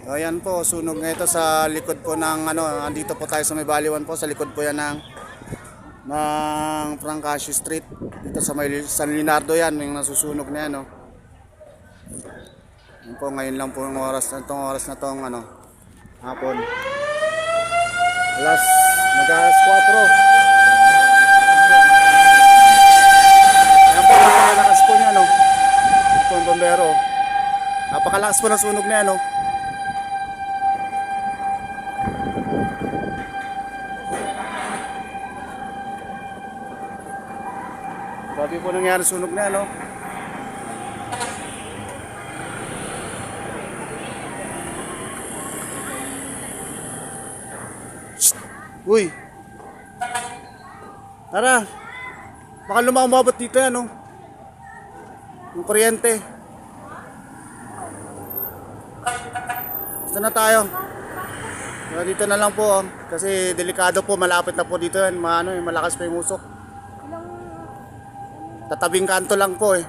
Ayan po, sunog na ito sa likod po ng ano, andito po tayo sa may Baliwan po, sa likod po yan ng Francasio Street. Dito sa may San Leonardo yan, yung nasusunog na yan, no. Yan po, ngayon lang po yung oras na tong ano, hapon. Mag-alas 4. Yan po, napakalakas po niya, no. Ito yung bombero. Napakalakas po ng sunog na yan, no. Grabe po nangyari sunog na, no? Shhh! Uy! Tara! Baka lumabot dito yan, no? Yung kuryente. Basta na tayo. Dito na lang po, oh. Kasi delikado po, malapit na po dito yan. Malakas pa yung usok. Tatabing kanto lang po eh.